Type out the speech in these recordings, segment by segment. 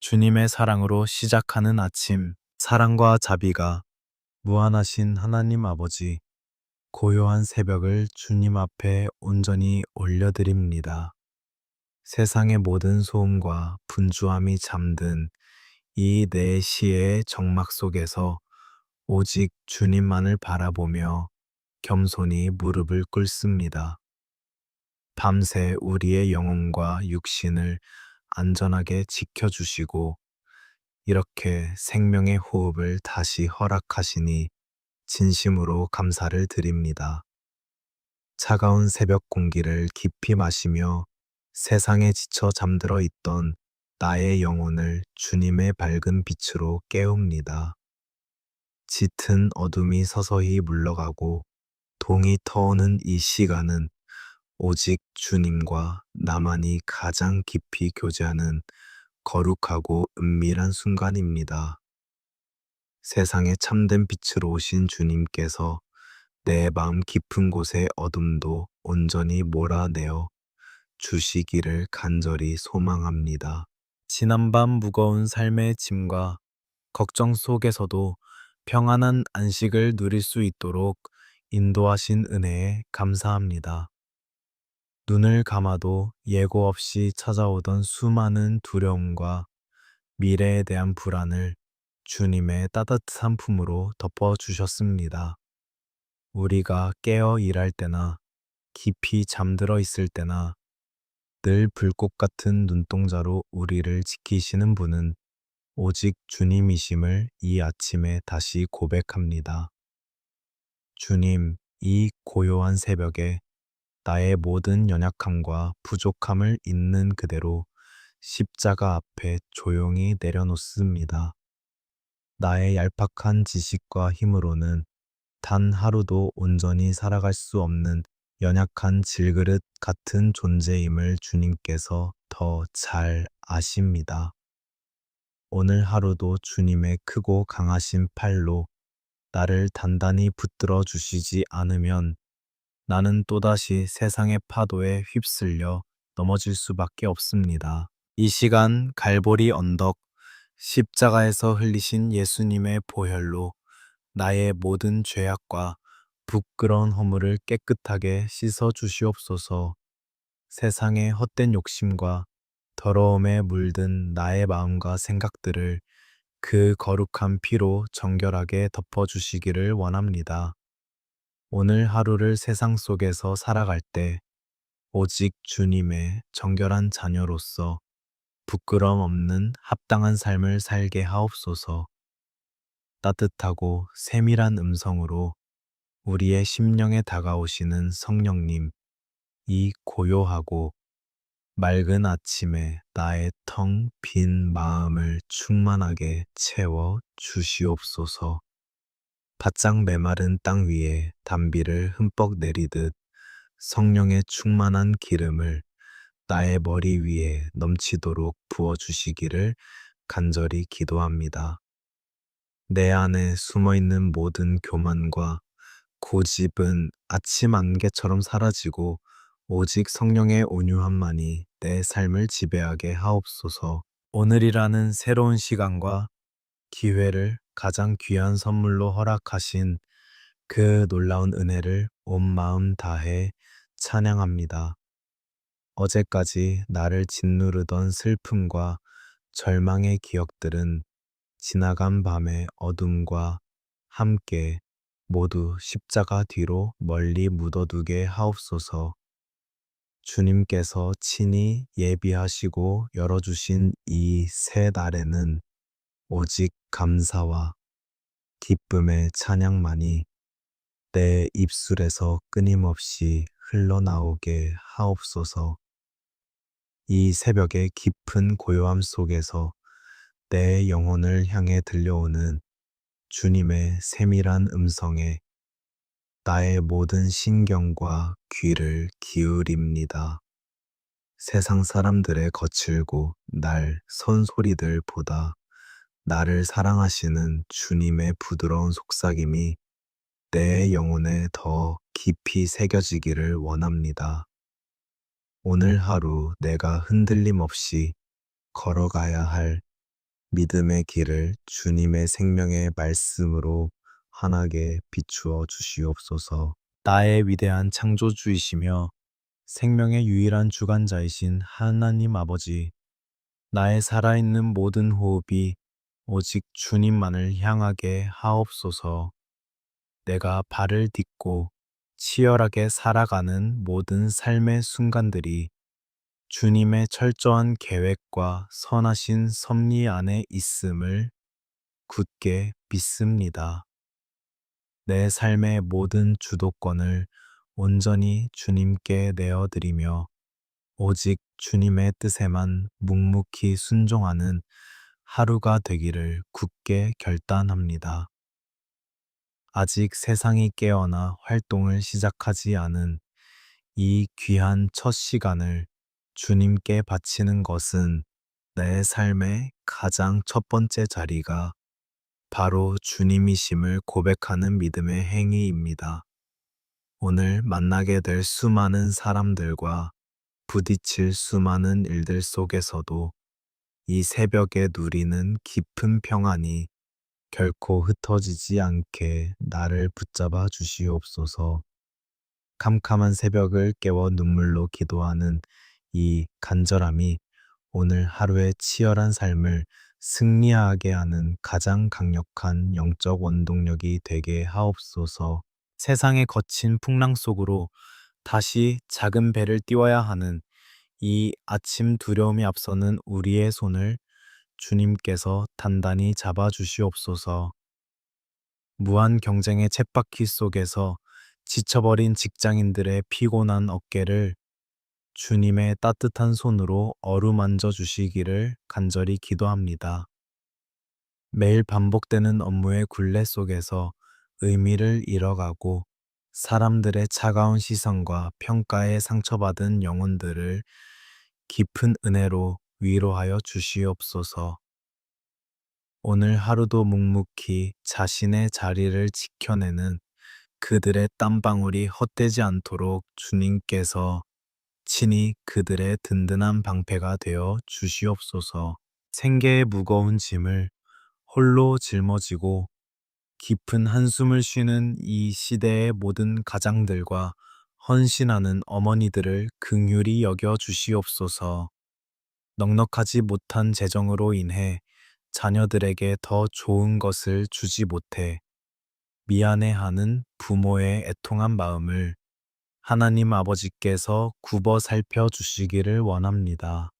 주님의 사랑으로 시작하는 아침, 사랑과 자비가 무한하신 하나님 아버지, 고요한 새벽을 주님 앞에 온전히 올려드립니다. 세상의 모든 소음과 분주함이 잠든 이 내 시의 정막 속에서 오직 주님만을 바라보며 겸손히 무릎을 꿇습니다. 밤새 우리의 영혼과 육신을 안전하게 지켜주시고 이렇게 생명의 호흡을 다시 허락하시니 진심으로 감사를 드립니다. 차가운 새벽 공기를 깊이 마시며 세상에 지쳐 잠들어 있던 나의 영혼을 주님의 밝은 빛으로 깨웁니다. 짙은 어둠이 서서히 물러가고 동이 터오는 이 시간은 오직 주님과 나만이 가장 깊이 교제하는 거룩하고 은밀한 순간입니다. 세상에 참된 빛으로 오신 주님께서 내 마음 깊은 곳의 어둠도 온전히 몰아내어 주시기를 간절히 소망합니다. 지난밤 무거운 삶의 짐과 걱정 속에서도 평안한 안식을 누릴 수 있도록 인도하신 은혜에 감사합니다. 눈을 감아도 예고 없이 찾아오던 수많은 두려움과 미래에 대한 불안을 주님의 따뜻한 품으로 덮어주셨습니다. 우리가 깨어 일할 때나 깊이 잠들어 있을 때나 늘 불꽃 같은 눈동자로 우리를 지키시는 분은 오직 주님이심을 이 아침에 다시 고백합니다. 주님, 이 고요한 새벽에 나의 모든 연약함과 부족함을 있는 그대로 십자가 앞에 조용히 내려놓습니다. 나의 얄팍한 지식과 힘으로는 단 하루도 온전히 살아갈 수 없는 연약한 질그릇 같은 존재임을 주님께서 더 잘 아십니다. 오늘 하루도 주님의 크고 강하신 팔로 나를 단단히 붙들어 주시지 않으면 나는 또다시 세상의 파도에 휩쓸려 넘어질 수밖에 없습니다. 이 시간 갈보리 언덕, 십자가에서 흘리신 예수님의 보혈로 나의 모든 죄악과 부끄러운 허물을 깨끗하게 씻어 주시옵소서. 세상의 헛된 욕심과 더러움에 물든 나의 마음과 생각들을 그 거룩한 피로 정결하게 덮어주시기를 원합니다. 오늘 하루를 세상 속에서 살아갈 때 오직 주님의 정결한 자녀로서 부끄럼 없는 합당한 삶을 살게 하옵소서. 따뜻하고 세밀한 음성으로 우리의 심령에 다가오시는 성령님, 이 고요하고 맑은 아침에 나의 텅 빈 마음을 충만하게 채워 주시옵소서. 바짝 메마른 땅 위에 단비를 흠뻑 내리듯 성령의 충만한 기름을 나의 머리 위에 넘치도록 부어 주시기를 간절히 기도합니다. 내 안에 숨어 있는 모든 교만과 고집은 아침 안개처럼 사라지고 오직 성령의 온유함만이 내 삶을 지배하게 하옵소서. 오늘이라는 새로운 시간과 기회를 가장 귀한 선물로 허락하신 그 놀라운 은혜를 온 마음 다해 찬양합니다. 어제까지 나를 짓누르던 슬픔과 절망의 기억들은 지나간 밤의 어둠과 함께 모두 십자가 뒤로 멀리 묻어두게 하옵소서. 주님께서 친히 예비하시고 열어주신 이 새 날에는 오직 감사와 기쁨의 찬양만이 내 입술에서 끊임없이 흘러나오게 하옵소서. 이 새벽의 깊은 고요함 속에서 내 영혼을 향해 들려오는 주님의 세밀한 음성에 나의 모든 신경과 귀를 기울입니다. 세상 사람들의 거칠고 날 선소리들보다 나를 사랑하시는 주님의 부드러운 속삭임이 내 영혼에 더 깊이 새겨지기를 원합니다. 오늘 하루 내가 흔들림 없이 걸어가야 할 믿음의 길을 주님의 생명의 말씀으로 환하게 비추어 주시옵소서. 나의 위대한 창조주이시며 생명의 유일한 주관자이신 하나님 아버지, 나의 살아있는 모든 호흡이 오직 주님만을 향하게 하옵소서. 내가 발을 딛고 치열하게 살아가는 모든 삶의 순간들이 주님의 철저한 계획과 선하신 섭리 안에 있음을 굳게 믿습니다. 내 삶의 모든 주도권을 온전히 주님께 내어드리며 오직 주님의 뜻에만 묵묵히 순종하는 하루가 되기를 굳게 결단합니다. 아직 세상이 깨어나 활동을 시작하지 않은 이 귀한 첫 시간을 주님께 바치는 것은 내 삶의 가장 첫 번째 자리가 바로 주님이심을 고백하는 믿음의 행위입니다. 오늘 만나게 될 수많은 사람들과 부딪힐 수많은 일들 속에서도 이 새벽에 누리는 깊은 평안이 결코 흩어지지 않게 나를 붙잡아 주시옵소서. 캄캄한 새벽을 깨워 눈물로 기도하는 이 간절함이 오늘 하루의 치열한 삶을 승리하게 하는 가장 강력한 영적 원동력이 되게 하옵소서. 세상의 거친 풍랑 속으로 다시 작은 배를 띄워야 하는 이 아침 두려움이 앞서는 우리의 손을 주님께서 단단히 잡아 주시옵소서. 무한 경쟁의 쳇바퀴 속에서 지쳐버린 직장인들의 피곤한 어깨를 주님의 따뜻한 손으로 어루만져 주시기를 간절히 기도합니다. 매일 반복되는 업무의 굴레 속에서 의미를 잃어가고 사람들의 차가운 시선과 평가에 상처받은 영혼들을 깊은 은혜로 위로하여 주시옵소서. 오늘 하루도 묵묵히 자신의 자리를 지켜내는 그들의 땀방울이 헛되지 않도록 주님께서 친히 그들의 든든한 방패가 되어 주시옵소서. 생계의 무거운 짐을 홀로 짊어지고 깊은 한숨을 쉬는 이 시대의 모든 가장들과 헌신하는 어머니들을 긍휼히 여겨 주시옵소서. 넉넉하지 못한 재정으로 인해 자녀들에게 더 좋은 것을 주지 못해 미안해하는 부모의 애통한 마음을 하나님 아버지께서 굽어 살펴 주시기를 원합니다.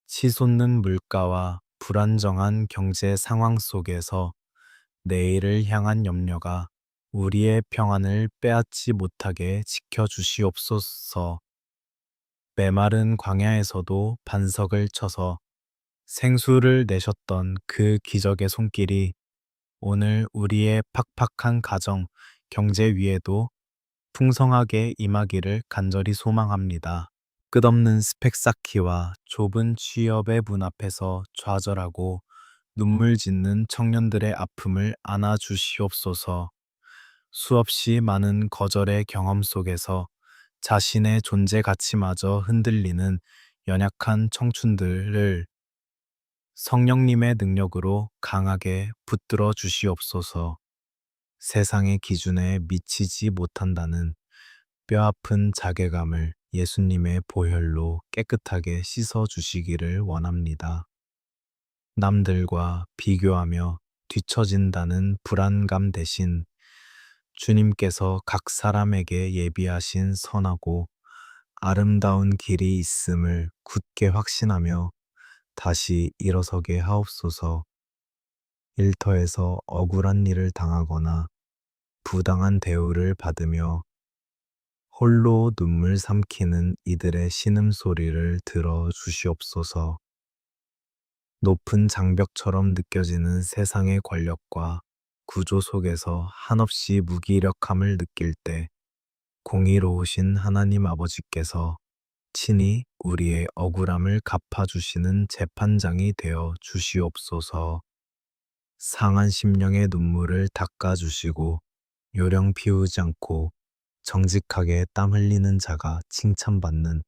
치솟는 물가와 불안정한 경제 상황 속에서 내일을 향한 염려가 우리의 평안을 빼앗지 못하게 지켜 주시옵소서. 메마른 광야에서도 반석을 쳐서 생수를 내셨던 그 기적의 손길이 오늘 우리의 팍팍한 가정, 경제 위에도 풍성하게 임하기를 간절히 소망합니다. 끝없는 스펙 쌓기와 좁은 취업의 문 앞에서 좌절하고 눈물 짓는 청년들의 아픔을 안아 주시옵소서. 수없이 많은 거절의 경험 속에서 자신의 존재 가치마저 흔들리는 연약한 청춘들을 성령님의 능력으로 강하게 붙들어 주시옵소서. 세상의 기준에 미치지 못한다는 뼈아픈 자괴감을 예수님의 보혈로 깨끗하게 씻어 주시기를 원합니다. 남들과 비교하며 뒤처진다는 불안감 대신 주님께서 각 사람에게 예비하신 선하고 아름다운 길이 있음을 굳게 확신하며 다시 일어서게 하옵소서. 일터에서 억울한 일을 당하거나 부당한 대우를 받으며 홀로 눈물 삼키는 이들의 신음소리를 들어 주시옵소서. 높은 장벽처럼 느껴지는 세상의 권력과 구조 속에서 한없이 무기력함을 느낄 때 공의로우신 하나님 아버지께서 친히 우리의 억울함을 갚아주시는 재판장이 되어 주시옵소서. 상한 심령의 눈물을 닦아주시고 요령 피우지 않고 정직하게 땀 흘리는 자가 칭찬받는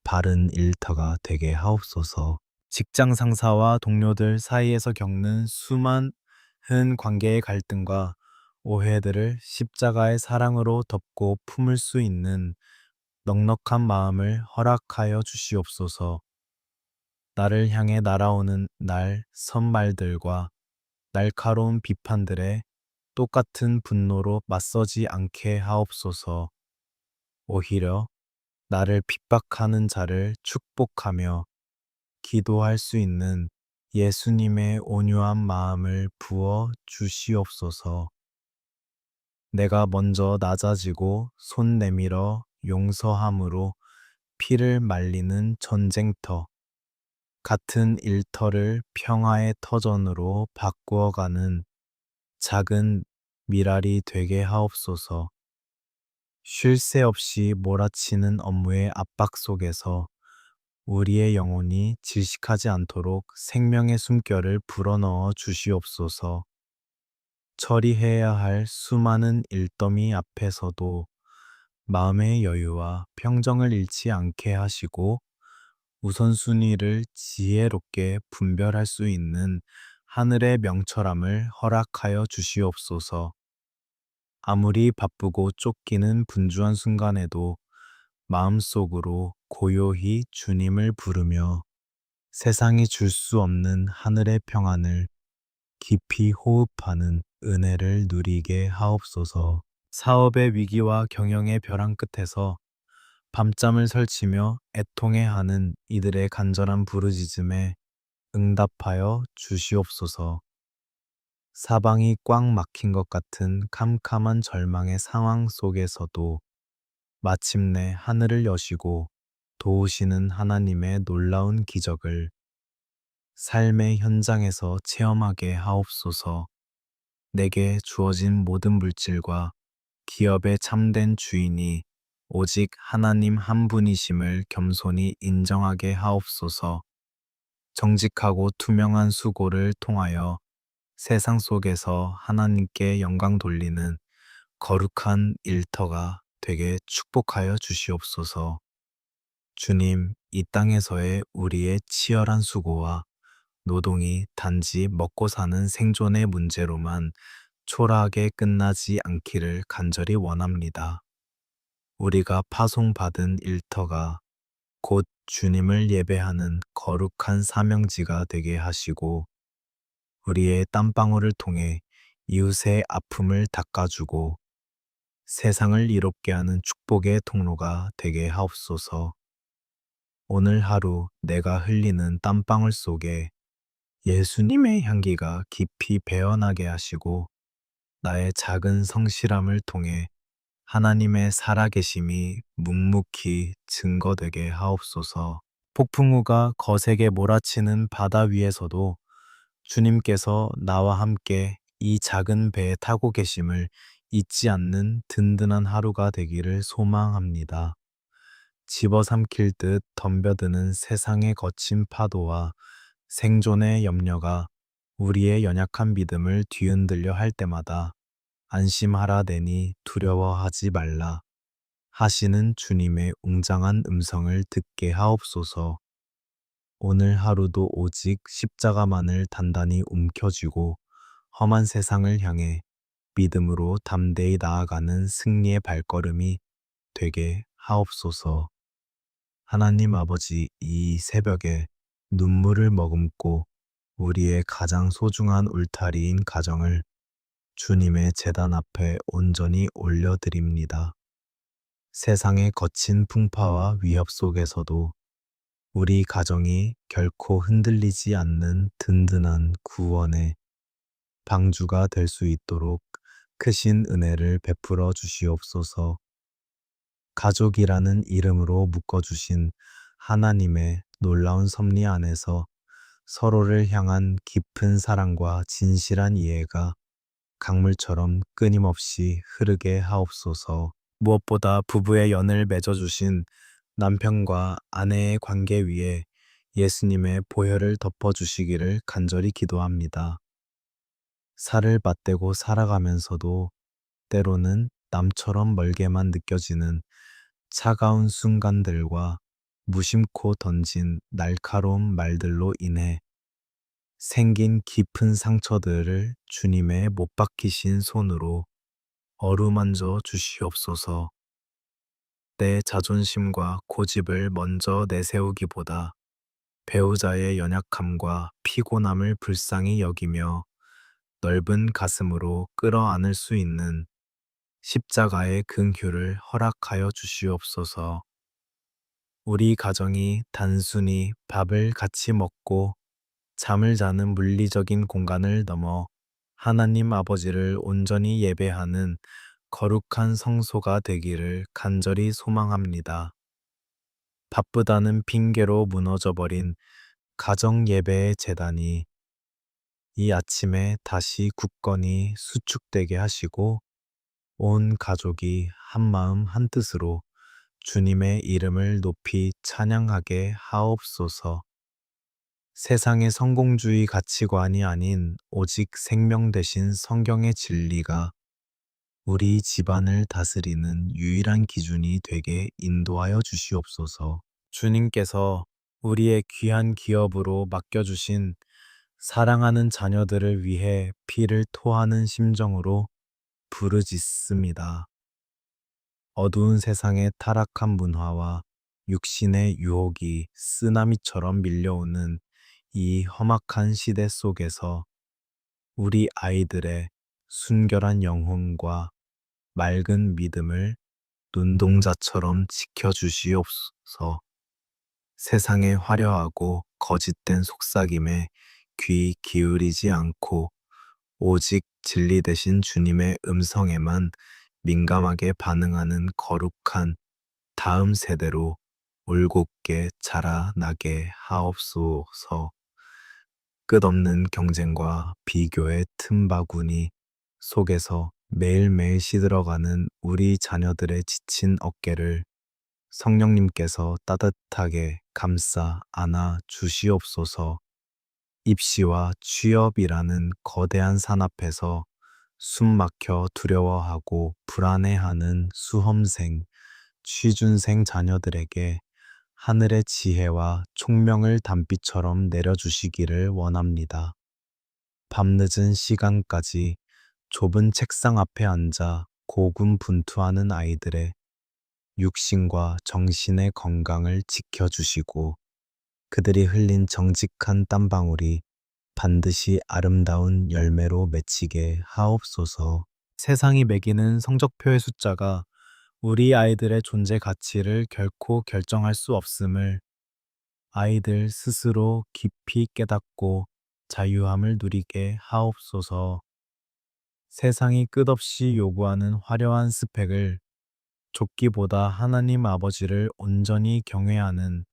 바른 일터가 되게 하옵소서. 직장 상사와 동료들 사이에서 겪는 수많은 관계의 갈등과 오해들을 십자가의 사랑으로 덮고 품을 수 있는 넉넉한 마음을 허락하여 주시옵소서. 나를 향해 날아오는 선말들과 날카로운 비판들에 똑같은 분노로 맞서지 않게 하옵소서. 오히려 나를 핍박하는 자를 축복하며 기도할 수 있는 예수님의 온유한 마음을 부어 주시옵소서. 내가 먼저 낮아지고 손 내밀어 용서함으로 피를 말리는 전쟁터, 같은 일터를 평화의 터전으로 바꾸어가는 작은 미랄이 되게 하옵소서. 쉴 새 없이 몰아치는 업무의 압박 속에서 우리의 영혼이 질식하지 않도록 생명의 숨결을 불어넣어 주시옵소서. 처리해야 할 수많은 일더미 앞에서도 마음의 여유와 평정을 잃지 않게 하시고 우선순위를 지혜롭게 분별할 수 있는 하늘의 명철함을 허락하여 주시옵소서. 아무리 바쁘고 쫓기는 분주한 순간에도 마음속으로 고요히 주님을 부르며 세상이 줄 수 없는 하늘의 평안을 깊이 호흡하는 은혜를 누리게 하옵소서. 사업의 위기와 경영의 벼랑 끝에서 밤잠을 설치며 애통해하는 이들의 간절한 부르짖음에 응답하여 주시옵소서. 사방이 꽉 막힌 것 같은 캄캄한 절망의 상황 속에서도 마침내 하늘을 여시고 도우시는 하나님의 놀라운 기적을 삶의 현장에서 체험하게 하옵소서. 내게 주어진 모든 물질과 기업의 참된 주인이 오직 하나님 한 분이심을 겸손히 인정하게 하옵소서. 정직하고 투명한 수고를 통하여 세상 속에서 하나님께 영광 돌리는 거룩한 일터가 되게 축복하여 주시옵소서. 주님, 이 땅에서의 우리의 치열한 수고와 노동이 단지 먹고 사는 생존의 문제로만 초라하게 끝나지 않기를 간절히 원합니다. 우리가 파송받은 일터가 곧 주님을 예배하는 거룩한 사명지가 되게 하시고 우리의 땀방울을 통해 이웃의 아픔을 닦아주고 세상을 이롭게 하는 축복의 통로가 되게 하옵소서. 오늘 하루 내가 흘리는 땀방울 속에 예수님의 향기가 깊이 배어나게 하시고 나의 작은 성실함을 통해 하나님의 살아계심이 묵묵히 증거되게 하옵소서. 폭풍우가 거세게 몰아치는 바다 위에서도 주님께서 나와 함께 이 작은 배에 타고 계심을 잊지 않는 든든한 하루가 되기를 소망합니다. 집어삼킬 듯 덤벼드는 세상의 거친 파도와 생존의 염려가 우리의 연약한 믿음을 뒤흔들려 할 때마다 안심하라 되니 두려워하지 말라 하시는 주님의 웅장한 음성을 듣게 하옵소서. 오늘 하루도 오직 십자가만을 단단히 움켜쥐고 험한 세상을 향해 믿음으로 담대히 나아가는 승리의 발걸음이 되게 하옵소서. 하나님 아버지, 이 새벽에 눈물을 머금고 우리의 가장 소중한 울타리인 가정을 주님의 제단 앞에 온전히 올려드립니다. 세상의 거친 풍파와 위협 속에서도 우리 가정이 결코 흔들리지 않는 든든한 구원의 방주가 될 수 있도록 크신 은혜를 베풀어 주시옵소서. 가족이라는 이름으로 묶어주신 하나님의 놀라운 섭리 안에서 서로를 향한 깊은 사랑과 진실한 이해가 강물처럼 끊임없이 흐르게 하옵소서. 무엇보다 부부의 연을 맺어주신 남편과 아내의 관계 위에 예수님의 보혈을 덮어주시기를 간절히 기도합니다. 살을 맞대고 살아가면서도 때로는 남처럼 멀게만 느껴지는 차가운 순간들과 무심코 던진 날카로운 말들로 인해 생긴 깊은 상처들을 주님의 못 박히신 손으로 어루만져 주시옵소서. 내 자존심과 고집을 먼저 내세우기보다 배우자의 연약함과 피곤함을 불쌍히 여기며 넓은 가슴으로 끌어안을 수 있는 십자가의 긍휼을 허락하여 주시옵소서. 우리 가정이 단순히 밥을 같이 먹고 잠을 자는 물리적인 공간을 넘어 하나님 아버지를 온전히 예배하는 거룩한 성소가 되기를 간절히 소망합니다. 바쁘다는 핑계로 무너져버린 가정 예배의 재단이 이 아침에 다시 굳건히 수축되게 하시고 온 가족이 한마음 한뜻으로 주님의 이름을 높이 찬양하게 하옵소서. 세상의 성공주의 가치관이 아닌 오직 생명 대신 성경의 진리가 우리 집안을 다스리는 유일한 기준이 되게 인도하여 주시옵소서. 주님께서 우리의 귀한 기업으로 맡겨주신 사랑하는 자녀들을 위해 피를 토하는 심정으로 부르짖습니다. 어두운 세상의 타락한 문화와 육신의 유혹이 쓰나미처럼 밀려오는 이 험악한 시대 속에서 우리 아이들의 순결한 영혼과 맑은 믿음을 눈동자처럼 지켜주시옵소서. 세상의 화려하고 거짓된 속삭임에 귀 기울이지 않고 오직 진리 되신 주님의 음성에만 민감하게 반응하는 거룩한 다음 세대로 올곧게 자라나게 하옵소서. 끝없는 경쟁과 비교의 틈바구니 속에서 매일매일 시들어가는 우리 자녀들의 지친 어깨를 성령님께서 따뜻하게 감싸 안아 주시옵소서. 입시와 취업이라는 거대한 산 앞에서 숨 막혀 두려워하고 불안해하는 수험생, 취준생 자녀들에게 하늘의 지혜와 총명을 단비처럼 내려주시기를 원합니다. 밤늦은 시간까지 좁은 책상 앞에 앉아 고군분투하는 아이들의 육신과 정신의 건강을 지켜주시고 그들이 흘린 정직한 땀방울이 반드시 아름다운 열매로 맺히게 하옵소서. 세상이 매기는 성적표의 숫자가 우리 아이들의 존재 가치를 결코 결정할 수 없음을 아이들 스스로 깊이 깨닫고 자유함을 누리게 하옵소서. 세상이 끝없이 요구하는 화려한 스펙을 좁기보다 하나님 아버지를 온전히 경외하는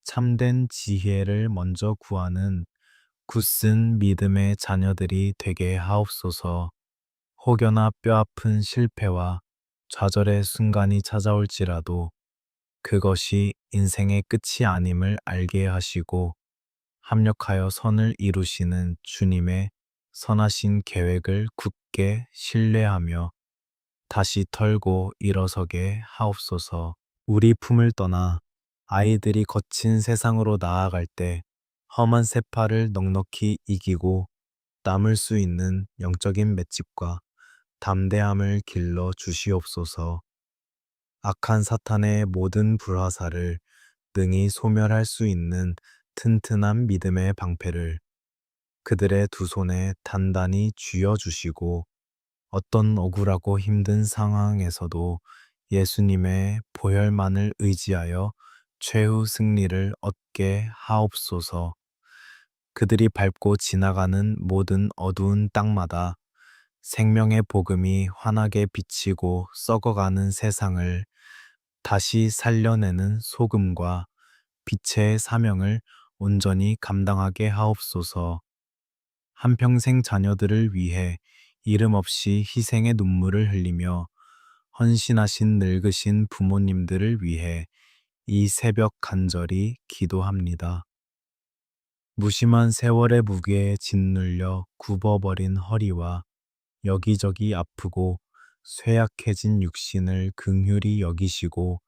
참된 지혜를 먼저 구하는 굳쓴 믿음의 자녀들이 되게 하옵소서. 혹여나 뼈아픈 실패와 좌절의 순간이 찾아올지라도 그것이 인생의 끝이 아님을 알게 하시고 합력하여 선을 이루시는 주님의 선하신 계획을 굳게 신뢰하며 다시 털고 일어서게 하옵소서. 우리 품을 떠나 아이들이 거친 세상으로 나아갈 때 험한 세파를 넉넉히 이기고 남을 수 있는 영적인 맷집과 담대함을 길러 주시옵소서. 악한 사탄의 모든 불화살을 능히 소멸할 수 있는 튼튼한 믿음의 방패를 그들의 두 손에 단단히 쥐어 주시고 어떤 억울하고 힘든 상황에서도 예수님의 보혈만을 의지하여 최후 승리를 얻게 하옵소서. 그들이 밟고 지나가는 모든 어두운 땅마다 생명의 복음이 환하게 비치고 썩어가는 세상을 다시 살려내는 소금과 빛의 사명을 온전히 감당하게 하옵소서. 한평생 자녀들을 위해 이름 없이 희생의 눈물을 흘리며 헌신하신 늙으신 부모님들을 위해 이 새벽 간절히 기도합니다. 무심한 세월의 무게에 짓눌려 굽어버린 허리와 여기저기 아프고 쇠약해진 육신을 긍휼히 여기시고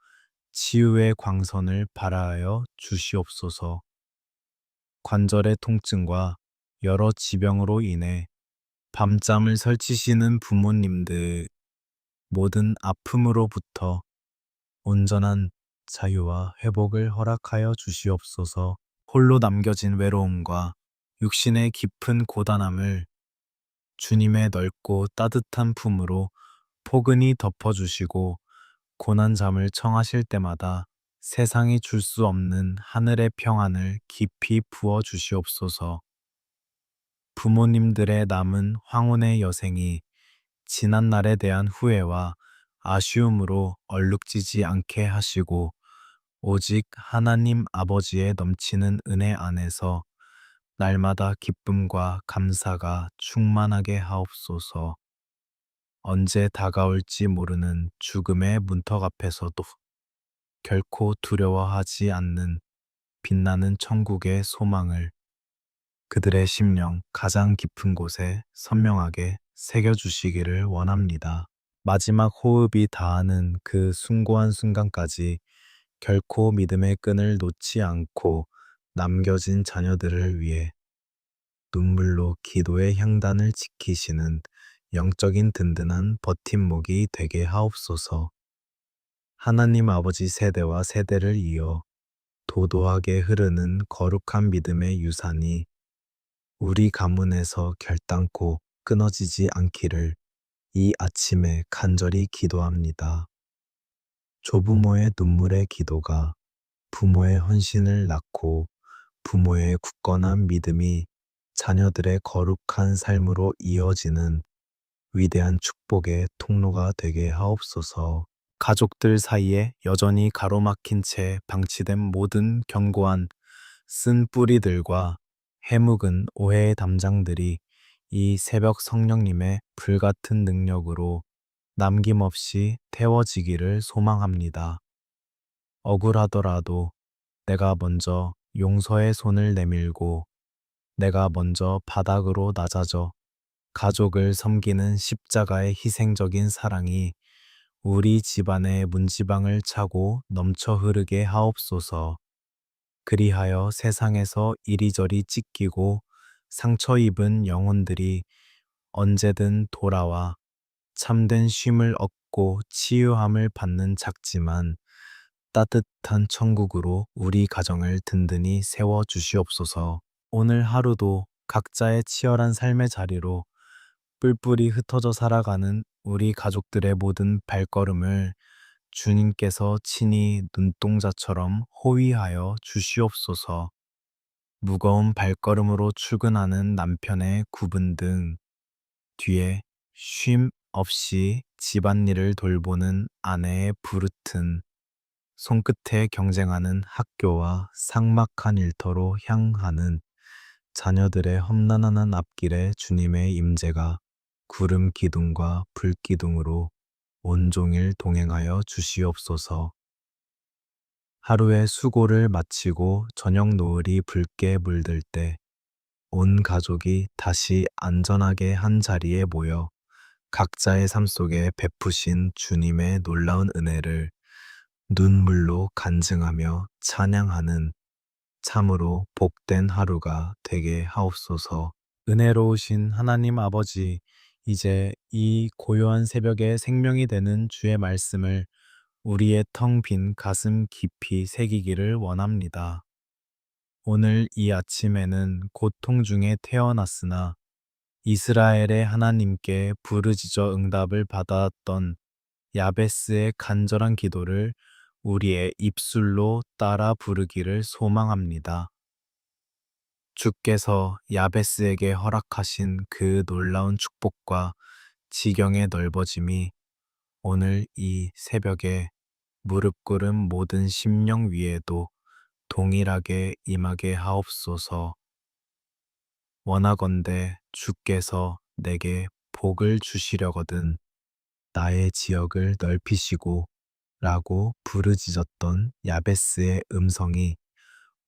치유의 광선을 발하여 주시옵소서. 관절의 통증과 여러 지병으로 인해 밤잠을 설치시는 부모님들 모든 아픔으로부터 온전한 자유와 회복을 허락하여 주시옵소서. 홀로 남겨진 외로움과 육신의 깊은 고단함을 주님의 넓고 따뜻한 품으로 포근히 덮어주시고 고난잠을 청하실 때마다 세상이 줄 수 없는 하늘의 평안을 깊이 부어 주시옵소서. 부모님들의 남은 황혼의 여생이 지난 날에 대한 후회와 아쉬움으로 얼룩지지 않게 하시고 오직 하나님 아버지의 넘치는 은혜 안에서 날마다 기쁨과 감사가 충만하게 하옵소서. 언제 다가올지 모르는 죽음의 문턱 앞에서도 결코 두려워하지 않는 빛나는 천국의 소망을 그들의 심령 가장 깊은 곳에 선명하게 새겨주시기를 원합니다. 마지막 호흡이 닿는 그 숭고한 순간까지 결코 믿음의 끈을 놓지 않고 남겨진 자녀들을 위해 눈물로 기도의 향단을 지키시는 영적인 든든한 버팀목이 되게 하옵소서. 하나님 아버지 세대와 세대를 이어 도도하게 흐르는 거룩한 믿음의 유산이 우리 가문에서 결단코 끊어지지 않기를 이 아침에 간절히 기도합니다. 조부모의 눈물의 기도가 부모의 헌신을 낳고 부모의 굳건한 믿음이 자녀들의 거룩한 삶으로 이어지는 위대한 축복의 통로가 되게 하옵소서. 가족들 사이에 여전히 가로막힌 채 방치된 모든 견고한 쓴 뿌리들과 해묵은 오해의 담장들이 이 새벽 성령님의 불같은 능력으로 남김없이 태워지기를 소망합니다. 억울하더라도 내가 먼저 용서의 손을 내밀고 내가 먼저 바닥으로 낮아져 가족을 섬기는 십자가의 희생적인 사랑이 우리 집안의 문지방을 차고 넘쳐 흐르게 하옵소서. 그리하여 세상에서 이리저리 찢기고 상처 입은 영혼들이 언제든 돌아와 참된 쉼을 얻고 치유함을 받는 작지만 따뜻한 천국으로 우리 가정을 든든히 세워 주시옵소서. 오늘 하루도 각자의 치열한 삶의 자리로 뿔뿔이 흩어져 살아가는 우리 가족들의 모든 발걸음을 주님께서 친히 눈동자처럼 호위하여 주시옵소서. 무거운 발걸음으로 출근하는 남편의 구분 등 뒤에 쉼 없이 집안일을 돌보는 아내의 부르튼 손끝에 경쟁하는 학교와 삭막한 일터로 향하는 자녀들의 험난한 앞길에 주님의 임재가 구름 기둥과 불 기둥으로 온종일 동행하여 주시옵소서. 하루의 수고를 마치고 저녁 노을이 붉게 물들 때 온 가족이 다시 안전하게 한 자리에 모여 각자의 삶 속에 베푸신 주님의 놀라운 은혜를 눈물로 간증하며 찬양하는 참으로 복된 하루가 되게 하옵소서. 은혜로우신 하나님 아버지, 이제 이 고요한 새벽에 생명이 되는 주의 말씀을 우리의 텅 빈 가슴 깊이 새기기를 원합니다. 오늘 이 아침에는 고통 중에 태어났으나 이스라엘의 하나님께 부르짖어 응답을 받았던 야베스의 간절한 기도를 우리의 입술로 따라 부르기를 소망합니다. 주께서 야베스에게 허락하신 그 놀라운 축복과 지경의 넓어짐이 오늘 이 새벽에 무릎 꿇은 모든 심령 위에도 동일하게 임하게 하옵소서. 원하건대 주께서 내게 복을 주시려거든 나의 지역을 넓히시고 라고 부르짖었던 야베스의 음성이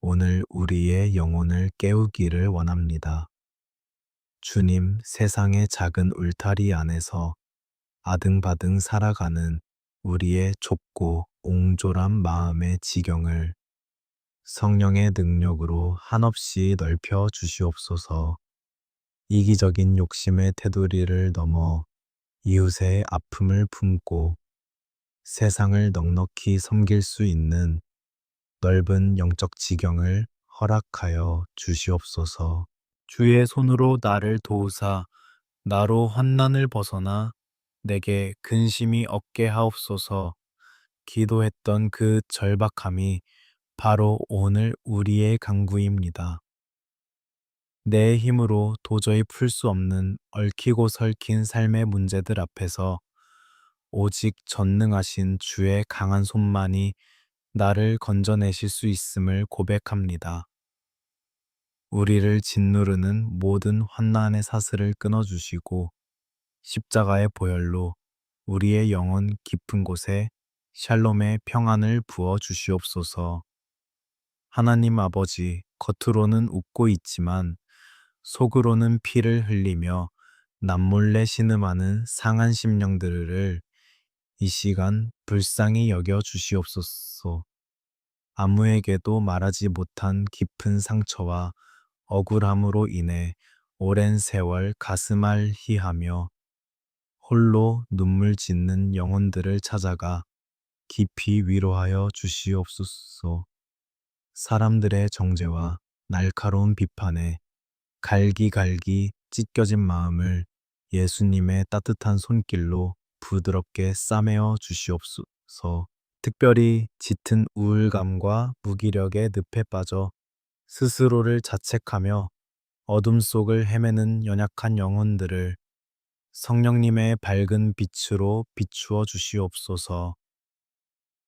오늘 우리의 영혼을 깨우기를 원합니다. 주님, 세상의 작은 울타리 안에서 아등바등 살아가는 우리의 좁고 옹졸한 마음의 지경을 성령의 능력으로 한없이 넓혀 주시옵소서. 이기적인 욕심의 테두리를 넘어 이웃의 아픔을 품고 세상을 넉넉히 섬길 수 있는 넓은 영적 지경을 허락하여 주시옵소서. 주의 손으로 나를 도우사 나로 환난을 벗어나 내게 근심이 없게 하옵소서. 기도했던 그 절박함이 바로 오늘 우리의 간구입니다. 내 힘으로 도저히 풀 수 없는 얽히고 설킨 삶의 문제들 앞에서 오직 전능하신 주의 강한 손만이 나를 건져내실 수 있음을 고백합니다. 우리를 짓누르는 모든 환난의 사슬을 끊어주시고 십자가의 보혈로 우리의 영혼 깊은 곳에 샬롬의 평안을 부어 주시옵소서. 하나님 아버지, 겉으로는 웃고 있지만 속으로는 피를 흘리며 남몰래 신음하는 상한 심령들을 이 시간 불쌍히 여겨 주시옵소서. 아무에게도 말하지 못한 깊은 상처와 억울함으로 인해 오랜 세월 가슴 앓히하며 홀로 눈물 짓는 영혼들을 찾아가 깊이 위로하여 주시옵소서. 사람들의 정죄와 날카로운 비판에 갈기갈기 찢겨진 마음을 예수님의 따뜻한 손길로 부드럽게 싸매어 주시옵소서. 특별히 짙은 우울감과 무기력의 늪에 빠져 스스로를 자책하며 어둠 속을 헤매는 연약한 영혼들을 성령님의 밝은 빛으로 비추어 주시옵소서.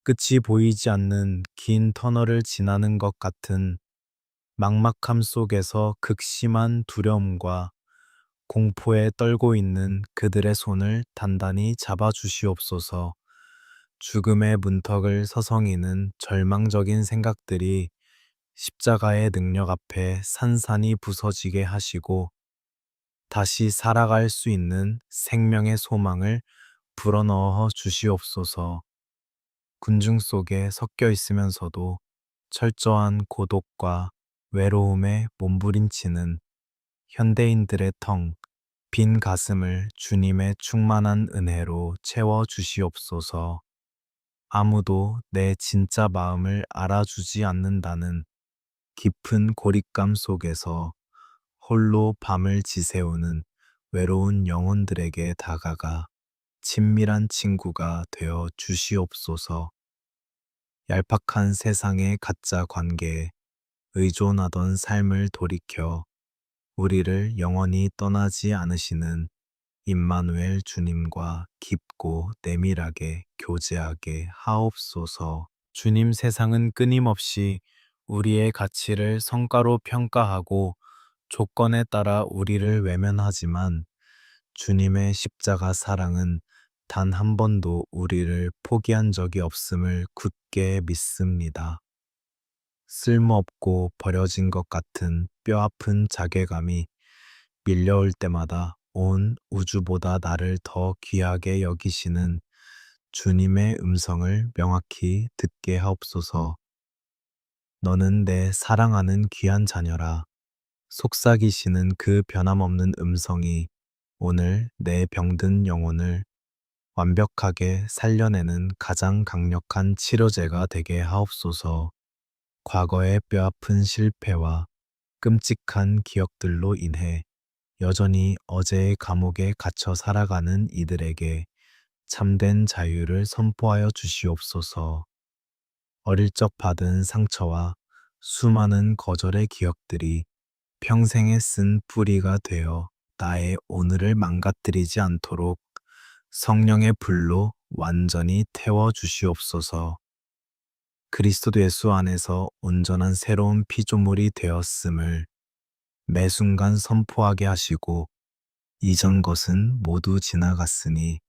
끝이 보이지 않는 긴 터널을 지나는 것 같은 막막함 속에서 극심한 두려움과 공포에 떨고 있는 그들의 손을 단단히 잡아 주시옵소서. 죽음의 문턱을 서성이는 절망적인 생각들이 십자가의 능력 앞에 산산이 부서지게 하시고 다시 살아갈 수 있는 생명의 소망을 불어넣어 주시옵소서. 군중 속에 섞여 있으면서도 철저한 고독과 외로움에 몸부림치는 현대인들의 빈 가슴을 주님의 충만한 은혜로 채워 주시옵소서. 아무도 내 진짜 마음을 알아주지 않는다는 깊은 고립감 속에서 홀로 밤을 지새우는 외로운 영혼들에게 다가가 친밀한 친구가 되어 주시옵소서. 얄팍한 세상의 가짜 관계에 의존하던 삶을 돌이켜 우리를 영원히 떠나지 않으시는 임마누엘 주님과 깊고 내밀하게 교제하게 하옵소서. 주님, 세상은 끊임없이 우리의 가치를 성과로 평가하고 조건에 따라 우리를 외면하지만 주님의 십자가 사랑은 단 한 번도 우리를 포기한 적이 없음을 굳게 믿습니다. 쓸모없고 버려진 것 같은 뼈아픈 자괴감이 밀려올 때마다 온 우주보다 나를 더 귀하게 여기시는 주님의 음성을 명확히 듣게 하옵소서. 너는 내 사랑하는 귀한 자녀라. 속삭이시는 그 변함없는 음성이 오늘 내 병든 영혼을 완벽하게 살려내는 가장 강력한 치료제가 되게 하옵소서. 과거의 뼈아픈 실패와 끔찍한 기억들로 인해 여전히 어제의 감옥에 갇혀 살아가는 이들에게 참된 자유를 선포하여 주시옵소서. 어릴 적 받은 상처와 수많은 거절의 기억들이 평생에 쓴 뿌리가 되어 나의 오늘을 망가뜨리지 않도록 성령의 불로 완전히 태워 주시옵소서. 그리스도 예수 안에서 온전한 새로운 피조물이 되었음을 매 순간 선포하게 하시고 이전 것은 모두 지나갔으니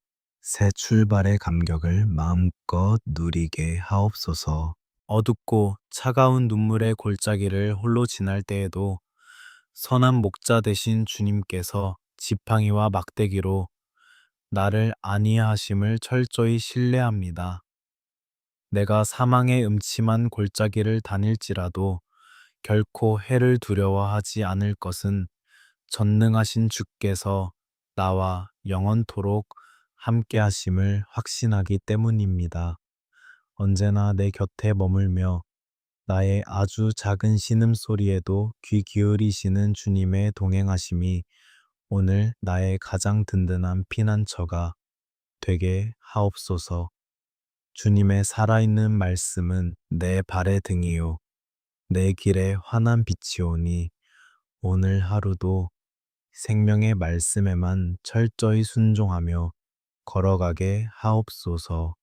새 출발의 감격을 마음껏 누리게 하옵소서. 어둡고 차가운 눈물의 골짜기를 홀로 지날 때에도 선한 목자 되신 주님께서 지팡이와 막대기로 나를 안위하심을 철저히 신뢰합니다. 내가 사망의 음침한 골짜기를 다닐지라도 결코 해를 두려워하지 않을 것은 전능하신 주께서 나와 영원토록 함께 하심을 확신하기 때문입니다. 언제나 내 곁에 머물며 나의 아주 작은 신음소리에도 귀 기울이시는 주님의 동행하심이 오늘 나의 가장 든든한 피난처가 되게 하옵소서. 주님의 살아있는 말씀은 내 발의 등이요 내 길에 환한 빛이오니 오늘 하루도 생명의 말씀에만 철저히 순종하며 걸어가게 하옵소서.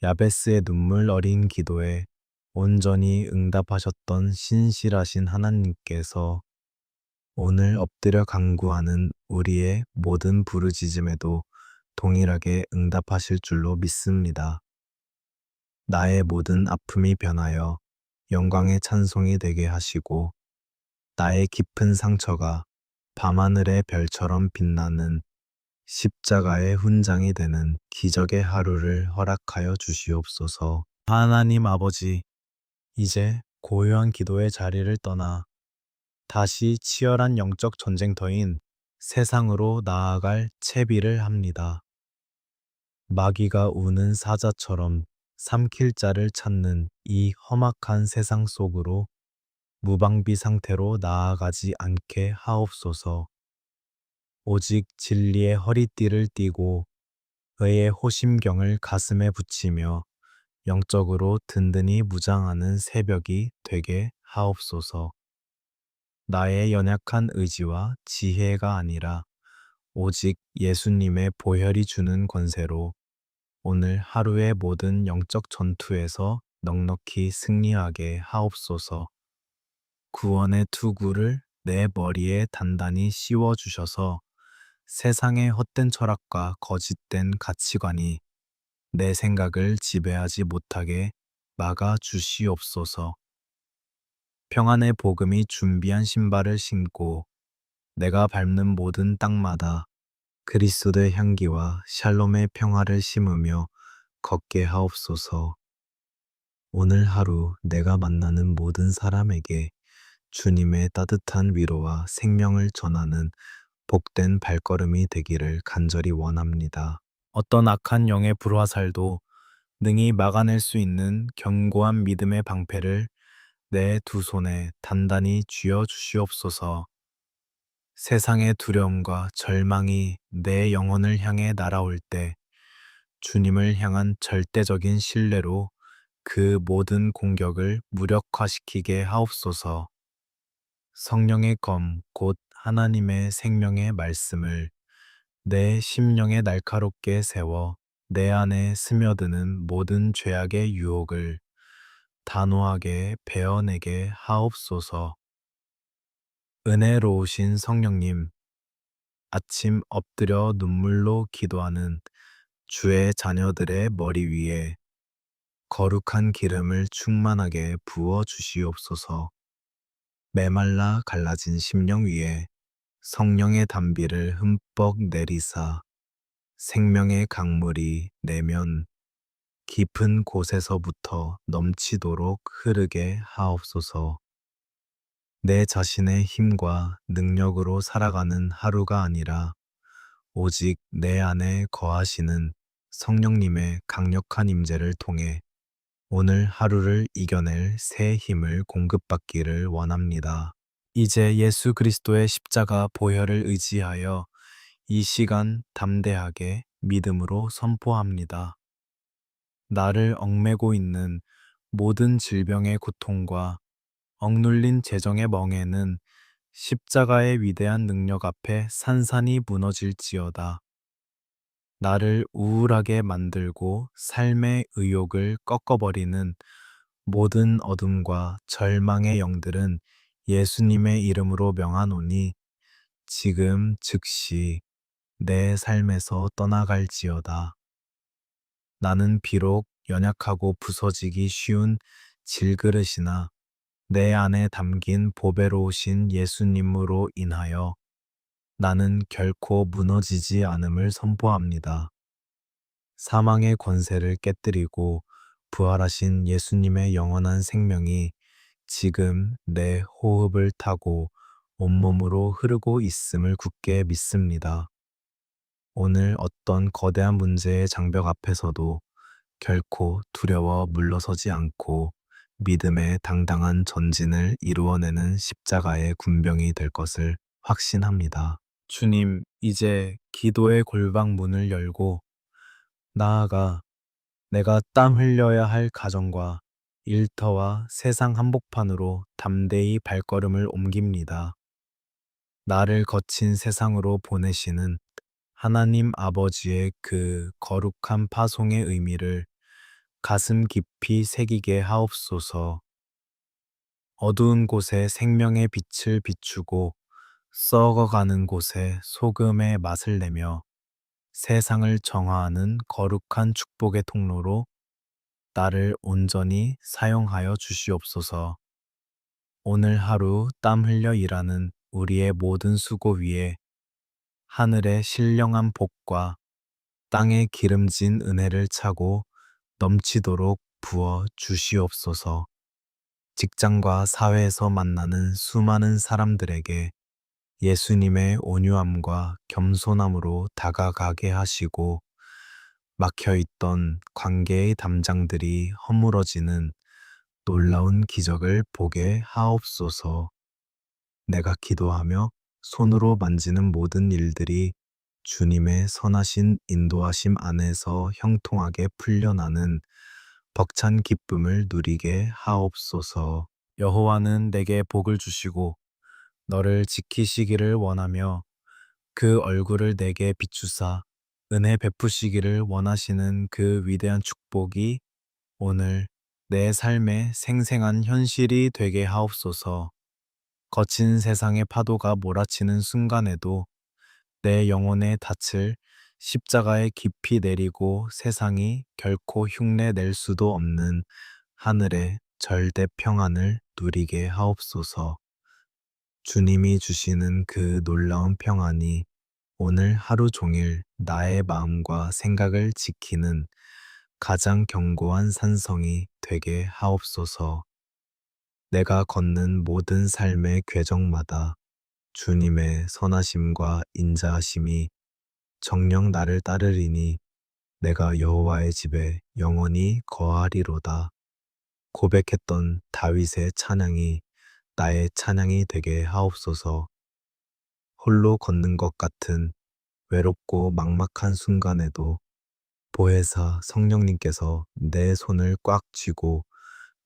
야베스의 눈물 어린 기도에 온전히 응답하셨던 신실하신 하나님께서 오늘 엎드려 간구하는 우리의 모든 부르짖음에도 동일하게 응답하실 줄로 믿습니다. 나의 모든 아픔이 변하여 영광의 찬송이 되게 하시고 나의 깊은 상처가 밤하늘의 별처럼 빛나는 십자가의 훈장이 되는 기적의 하루를 허락하여 주시옵소서. 하나님 아버지, 이제 고요한 기도의 자리를 떠나 다시 치열한 영적 전쟁터인 세상으로 나아갈 채비를 합니다. 마귀가 우는 사자처럼 삼킬 자를 찾는 이 험악한 세상 속으로 무방비 상태로 나아가지 않게 하옵소서. 오직 진리의 허리띠를 띠고 의의 호심경을 가슴에 붙이며 영적으로 든든히 무장하는 새벽이 되게 하옵소서. 나의 연약한 의지와 지혜가 아니라 오직 예수님의 보혈이 주는 권세로 오늘 하루의 모든 영적 전투에서 넉넉히 승리하게 하옵소서. 구원의 투구를 내 머리에 단단히 씌워 주셔서 세상의 헛된 철학과 거짓된 가치관이 내 생각을 지배하지 못하게 막아 주시옵소서. 평안의 복음이 준비한 신발을 신고 내가 밟는 모든 땅마다 그리스도의 향기와 샬롬의 평화를 심으며 걷게 하옵소서. 오늘 하루 내가 만나는 모든 사람에게 주님의 따뜻한 위로와 생명을 전하는 복된 발걸음이 되기를 간절히 원합니다. 어떤 악한 영의 불화살도 능히 막아낼 수 있는 견고한 믿음의 방패를 내 두 손에 단단히 쥐어 주시옵소서. 세상의 두려움과 절망이 내 영혼을 향해 날아올 때 주님을 향한 절대적인 신뢰로 그 모든 공격을 무력화시키게 하옵소서. 성령의 검, 곧 하나님의 생명의 말씀을 내 심령에 날카롭게 세워 내 안에 스며드는 모든 죄악의 유혹을 단호하게 베어내게 하옵소서. 은혜로우신 성령님, 아침 엎드려 눈물로 기도하는 주의 자녀들의 머리 위에 거룩한 기름을 충만하게 부어 주시옵소서. 메말라 갈라진 심령 위에 성령의 단비를 흠뻑 내리사 생명의 강물이 내면 깊은 곳에서부터 넘치도록 흐르게 하옵소서. 내 자신의 힘과 능력으로 살아가는 하루가 아니라 오직 내 안에 거하시는 성령님의 강력한 임재를 통해 오늘 하루를 이겨낼 새 힘을 공급받기를 원합니다. 이제 예수 그리스도의 십자가 보혈을 의지하여 이 시간 담대하게 믿음으로 선포합니다. 나를 얽매고 있는 모든 질병의 고통과 억눌린 재정의 멍에는 십자가의 위대한 능력 앞에 산산이 무너질지어다. 나를 우울하게 만들고 삶의 의욕을 꺾어버리는 모든 어둠과 절망의 영들은 예수님의 이름으로 명하노니 지금 즉시 내 삶에서 떠나갈지어다. 나는 비록 연약하고 부서지기 쉬운 질그릇이나 내 안에 담긴 보배로우신 예수님으로 인하여 나는 결코 무너지지 않음을 선포합니다. 사망의 권세를 깨뜨리고 부활하신 예수님의 영원한 생명이 지금 내 호흡을 타고 온몸으로 흐르고 있음을 굳게 믿습니다. 오늘 어떤 거대한 문제의 장벽 앞에서도 결코 두려워 물러서지 않고 믿음의 당당한 전진을 이루어내는 십자가의 군병이 될 것을 확신합니다. 주님, 이제 기도의 골방 문을 열고 나아가 내가 땀 흘려야 할 가정과 일터와 세상 한복판으로 담대히 발걸음을 옮깁니다. 나를 거친 세상으로 보내시는 하나님 아버지의 그 거룩한 파송의 의미를 가슴 깊이 새기게 하옵소서. 어두운 곳에 생명의 빛을 비추고 썩어가는 곳에 소금의 맛을 내며 세상을 정화하는 거룩한 축복의 통로로 나를 온전히 사용하여 주시옵소서. 오늘 하루 땀 흘려 일하는 우리의 모든 수고 위에 하늘의 신령한 복과 땅의 기름진 은혜를 차고 넘치도록 부어 주시옵소서. 직장과 사회에서 만나는 수많은 사람들에게 예수님의 온유함과 겸손함으로 다가가게 하시고 막혀있던 관계의 담장들이 허물어지는 놀라운 기적을 보게 하옵소서. 내가 기도하며 손으로 만지는 모든 일들이 주님의 선하신 인도하심 안에서 형통하게 풀려나는 벅찬 기쁨을 누리게 하옵소서. 여호와는 내게 복을 주시고 너를 지키시기를 원하며 그 얼굴을 내게 비추사 은혜 베푸시기를 원하시는 그 위대한 축복이 오늘 내 삶의 생생한 현실이 되게 하옵소서. 거친 세상의 파도가 몰아치는 순간에도 내 영혼의 닻을 십자가에 깊이 내리고 세상이 결코 흉내 낼 수도 없는 하늘의 절대 평안을 누리게 하옵소서. 주님이 주시는 그 놀라운 평안이 오늘 하루 종일 나의 마음과 생각을 지키는 가장 견고한 산성이 되게 하옵소서. 내가 걷는 모든 삶의 궤적마다 주님의 선하심과 인자하심이 정녕 나를 따르리니 내가 여호와의 집에 영원히 거하리로다. 고백했던 다윗의 찬양이 나의 찬양이 되게 하옵소서. 홀로 걷는 것 같은 외롭고 막막한 순간에도 보혜사 성령님께서 내 손을 꽉 쥐고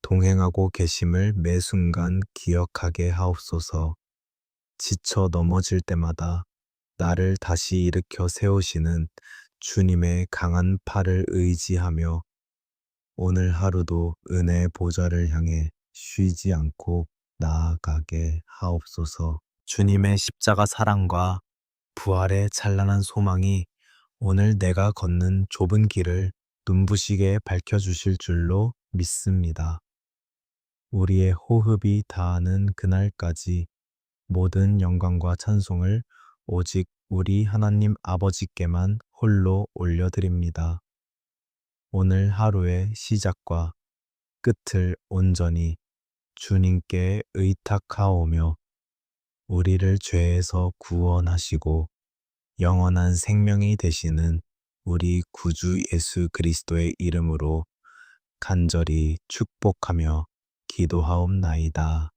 동행하고 계심을 매 순간 기억하게 하옵소서. 지쳐 넘어질 때마다 나를 다시 일으켜 세우시는 주님의 강한 팔을 의지하며 오늘 하루도 은혜의 보좌를 향해 쉬지 않고 나아가게 하옵소서. 주님의 십자가 사랑과 부활의 찬란한 소망이 오늘 내가 걷는 좁은 길을 눈부시게 밝혀주실 줄로 믿습니다. 우리의 호흡이 닿는 그날까지 모든 영광과 찬송을 오직 우리 하나님 아버지께만 홀로 올려드립니다. 오늘 하루의 시작과 끝을 온전히 주님께 의탁하오며 우리를 죄에서 구원하시고 영원한 생명이 되시는 우리 구주 예수 그리스도의 이름으로 간절히 축복하며 기도하옵나이다.